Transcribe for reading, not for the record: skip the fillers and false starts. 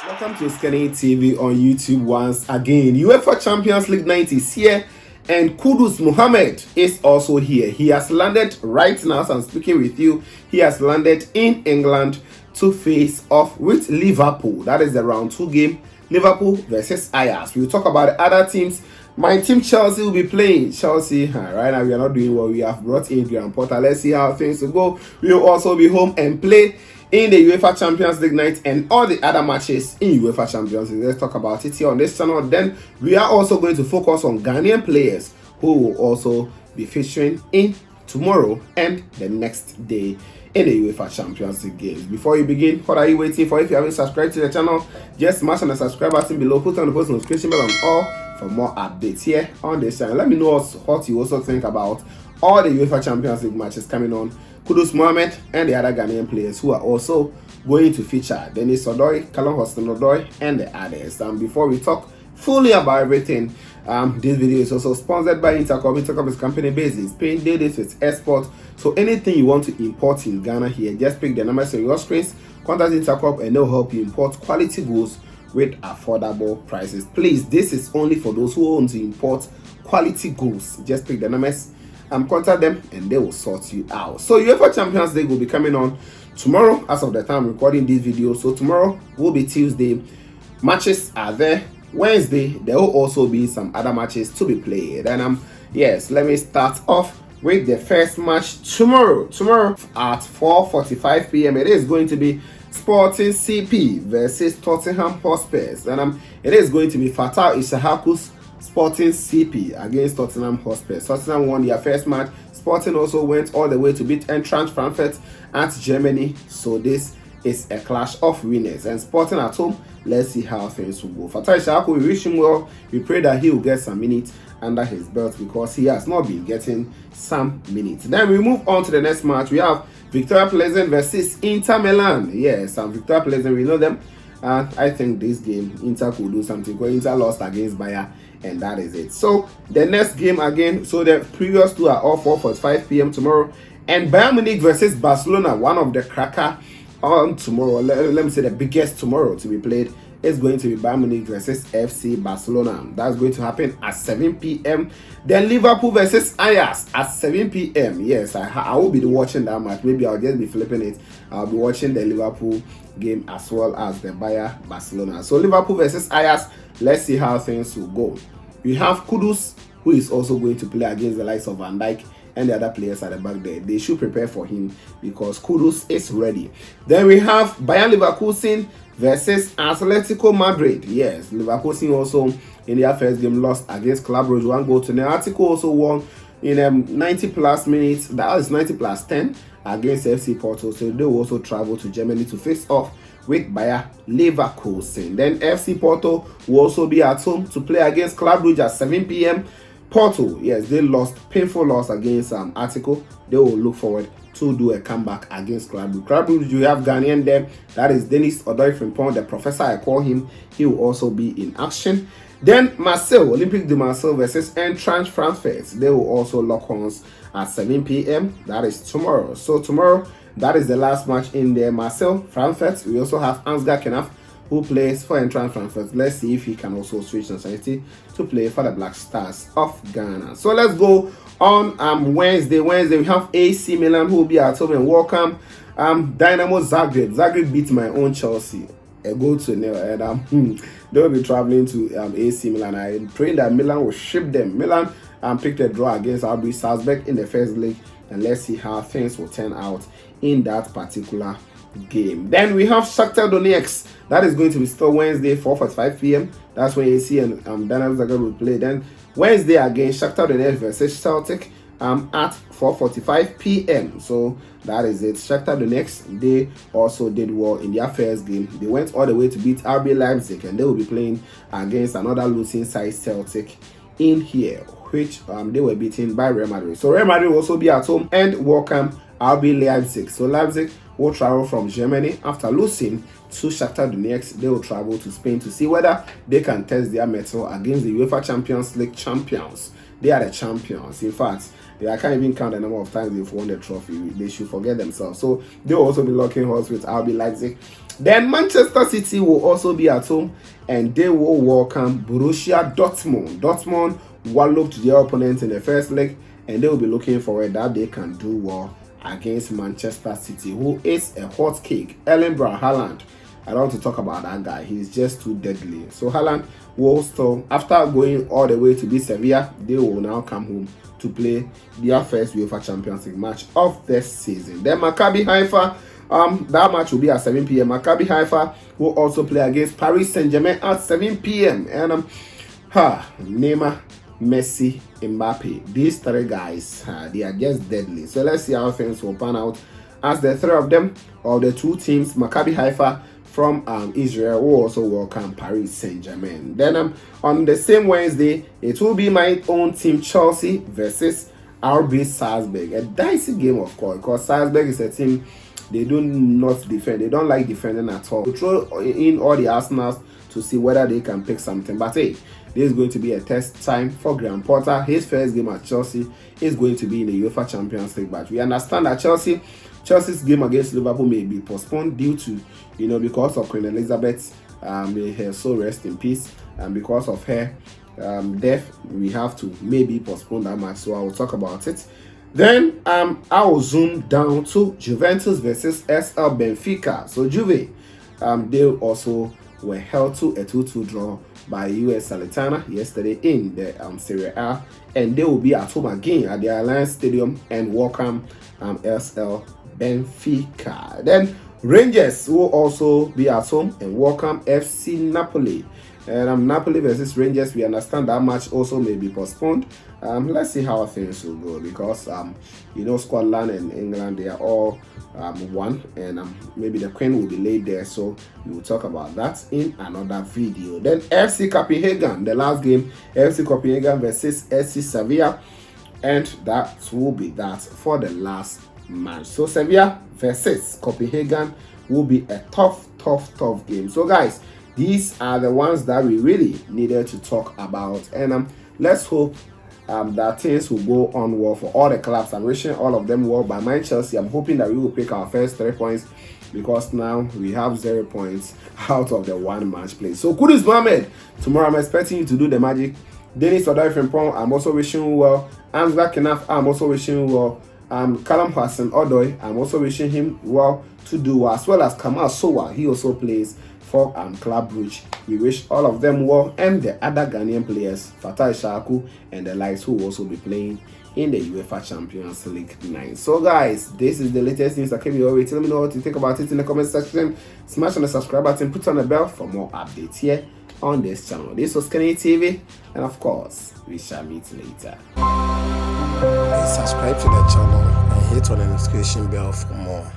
Welcome to Scanning TV on YouTube once again. UEFA Champions League night is here and Kudus Mohammed is also here. He has landed right now as I'm speaking with you. He has landed in England to face off with Liverpool. That is the round 2 game. Liverpool versus Ajax. We'll talk about the other teams. My team Chelsea will be playing. Chelsea, right now we are not doing well. We have brought in Graham Potter. Let's see how things will go. We will also be home and play in the UEFA Champions League night and all the other matches in UEFA Champions League. Let's talk about it here on this channel. Then we are also going to focus on Ghanaian players who will also be featuring in tomorrow and the next day in the UEFA Champions League games. Before you begin, what are you waiting for? If you haven't subscribed to the channel, just smash on the subscribe button below, put on the post notification bell on all for more updates here on this channel. Let me know what you also think about all the UEFA Champions League matches coming on. Kudus Mohammed and the other Ghanaian players who are also going to feature Denis, Callum, Hudson-Odoi and the others. Before we talk fully about everything, this video is also sponsored by Intercom. Intercom is company based in Spain. They do with export. So anything you want to import in Ghana here, just pick the numbers on your screens, contact Intercom and they'll help you import quality goods with affordable prices. Please, this is only for those who want to import quality goods. Just pick the numbers and contact them and they will sort you out. So UEFA Champions League will be coming on tomorrow as of the time I'm recording this video. So tomorrow will be Tuesday. Matches are there. Wednesday there will also be some other matches to be played. And yes, let me start off with the first match tomorrow at 4:45 p.m. It is going to be Sporting CP versus Tottenham Hotspur. And it is going to be Fatal Issahaku's Sporting CP against Tottenham Hotspur. Tottenham won their first match. Sporting also went all the way to beat Eintracht Frankfurt at Germany. So this is a clash of winners. And Sporting at home, let's see how things will go. Fatal Issahaku, we wish him well. We pray that he will get some minutes under his belt because he has not been getting some minutes. Then we move on to the next match. We have Victoria Pleasant versus Inter Milan. Yes, Victoria Pleasant, we know them. And I think this game, Inter could do something because Inter lost against Bayern. And that is it. So the next game again, so the previous two are all 4:45 p.m. tomorrow. And Bayern Munich versus Barcelona, one of the cracker on tomorrow. Let me say the biggest tomorrow to be played is going to be Bayern Munich versus FC Barcelona. That's going to happen at 7 p.m. Then Liverpool versus Ajax at 7 p.m. Yes, I will be watching that match. Maybe I'll just be flipping it. I'll be watching the Liverpool game as well as the Bayern Barcelona. So Liverpool versus Ajax. Let's see how things will go. We have Kudus, who is also going to play against the likes of Van Dijk and the other players at the back there. They should prepare for him because Kudus is ready. Then we have Bayern Leverkusen versus Atletico Madrid. Yes, Leverkusen also in their first game lost against Club Brugge 1-0. Atletico also won in 90 plus minutes. That is 90 plus 10 against FC Porto. So they will also travel to Germany to face off with Bayer Leverkusen. Then FC Porto will also be at home to play against Club Brugge at 7 p.m. Porto, yes, they lost, painful loss against Atletico. They will look forward to do a comeback against Club Brugge. Club Brugge, you have Ghanaian there. That is Denis Frimpong, the professor I call him. He will also be in action. Then Marseille, Olympique de Marseille versus Eintracht Frankfurt. They will also lock horns at 7 p.m. That is tomorrow. So tomorrow, that is the last match in the Marseille Frankfurt. We also have Ansgar Kenaf, who plays for Eintracht Frankfurt. Let's see if he can also switch nationality to play for the Black Stars of Ghana. So let's go on Wednesday. We have AC Milan who will be at home and welcome Dynamo Zagreb. Zagreb beat my own Chelsea a goal to nil, and they will be traveling to AC Milan. I'm praying that Milan will ship them. Milan picked a draw against RB Salzburg in the first leg, and let's see how things will turn out in that particular game. Then we have Shakhtar Donetsk. That is going to be still Wednesday, 4:45 p.m. That's when AC and Dynamo Zagreb will play. Then Wednesday again, Shakhtar Donetsk versus Celtic at 4:45 p.m. So that is it. Shakhtar Donetsk, they also did well in their first game. They went all the way to beat RB Leipzig, and they will be playing against another losing side, Celtic, in here, which they were beaten by Real Madrid. So Real Madrid will also be at home and welcome RB Leipzig. So Leipzig will travel from Germany after losing to Shakhtar Donetsk. They will travel to Spain to see whether they can test their mettle against the UEFA Champions League champions, They are the champions. In fact, I can't even count the number of times they've won the trophy. They should forget themselves. So they'll also be locking horns with RB Leipzig. Then Manchester City will also be at home, and they will welcome Borussia Dortmund. Dortmund walloped their opponents in the first leg, and they will be looking forward that they can do well against Manchester City, who is a hot cake. Erling Haaland, I don't want to talk about that guy. He's just too deadly. So Haaland will still, after going all the way to beat Sevilla, they will now come home to play their first UEFA Champions League match of this season. Then Maccabi Haifa, that match will be at 7 p.m. Maccabi Haifa will also play against Paris Saint-Germain at 7 p.m. And Neymar, Messi, Mbappe, these three guys, they are just deadly. So let's see how things will pan out as the three of them, or the two teams, Maccabi Haifa from Israel, will also welcome Paris Saint-Germain. Then on the same Wednesday, it will be my own team, Chelsea versus RB Salzburg. A dicey game, of course, because Salzburg is a team they do not defend. They don't like defending at all. They throw in all the arsenals to see whether they can pick something. But hey, this is going to be a test time for Graham Potter. His first game at Chelsea is going to be in the UEFA Champions League match. We understand that Chelsea's game against Liverpool may be postponed due to, because of Queen Elizabeth, may her soul rest in peace, and because of her death, we have to maybe postpone that match. So I will talk about it. Then I will zoom down to Juventus versus SL Benfica. So Juve, they also were held to a 2-2 draw by US Salernitana yesterday in the Serie A, and they will be at home again at the Allianz Stadium and welcome SL Benfica. Then Rangers will also be at home and welcome FC Napoli. And Napoli versus Rangers, we understand that match also may be postponed. Let's see how things will go, because Scotland and England, they are all one, and maybe the Queen will be laid there, so we will talk about that in another video. Then FC Copenhagen, the last game, FC Copenhagen versus SC Sevilla, and that will be that for the last match. So Sevilla versus Copenhagen will be a tough game. So guys, these are the ones that we really needed to talk about, and let's hope that things will go on well for all the clubs. I'm wishing all of them well. By my Chelsea, I'm hoping that we will pick our first 3 points, because now we have 0 points out of the 1 match play. So Kudus Mohammed, tomorrow I'm expecting you to do the magic. Denis Frimpong, I'm also wishing you well. Ansgar Kenaf, I'm also wishing you well. Callum Hudson-Odoi, I'm also wishing him well to do, as well as Kamal Sowa. He also plays for Club Brugge. We wish all of them well, and the other Ghanaian players, Issahaku and the likes, who will also be playing in the UEFA Champions League 9. So guys, this is the latest news that came your way. Let me know what you think about it in the comment section. Smash on the subscribe button, put on the bell for more updates here on this channel. This was Kenny TV, and of course, we shall meet later. Please subscribe to the channel and hit on the notification bell for more.